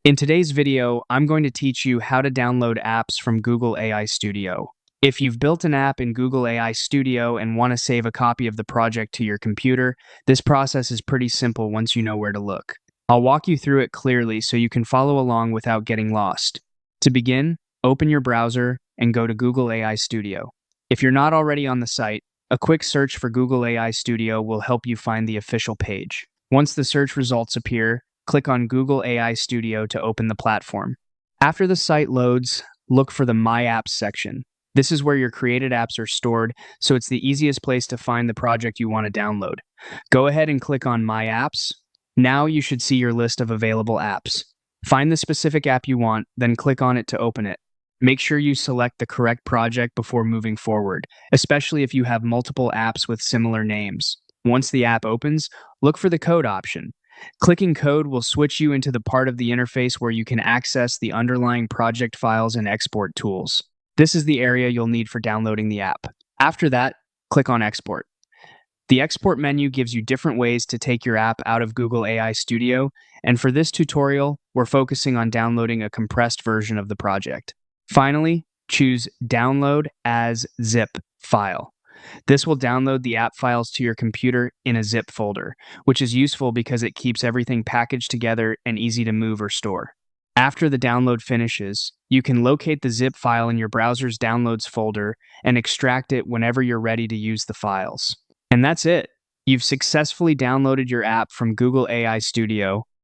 In today's video, I'm going to teach you how to download apps from Google AI Studio. If you've built an app in Google AI Studio and want to save a copy of the project to your computer, this process is pretty simple once you know where to look. I'll walk you through it clearly so you can follow along without getting lost. To begin, open your browser and go to Google AI Studio. If you're not already on the site, a quick search for Google AI Studio will help you find the official page. Once the search results appear, click on Google AI Studio to open the platform. After the site loads, look for the My Apps section. This is where your created apps are stored, so it's the easiest place to find the project you want to download. Go ahead and click on My Apps. Now you should see your list of available apps. Find the specific app you want, then click on it to open it. Make sure you select the correct project before moving forward, especially if you have multiple apps with similar names. Once the app opens, look for the code option. Clicking code will switch you into the part of the interface where you can access the underlying project files and export tools. This is the area you'll need for downloading the app. After that, click on Export. The export menu gives you different ways to take your app out of Google AI Studio, and for this tutorial, we're focusing on downloading a compressed version of the project. Finally, choose Download as Zip file. This will download the app files to your computer in a zip folder, which is useful because it keeps everything packaged together and easy to move or store. After the download finishes, you can locate the zip file in your browser's Downloads folder and extract it whenever you're ready to use the files. And that's it. You've successfully downloaded your app from Google AI Studio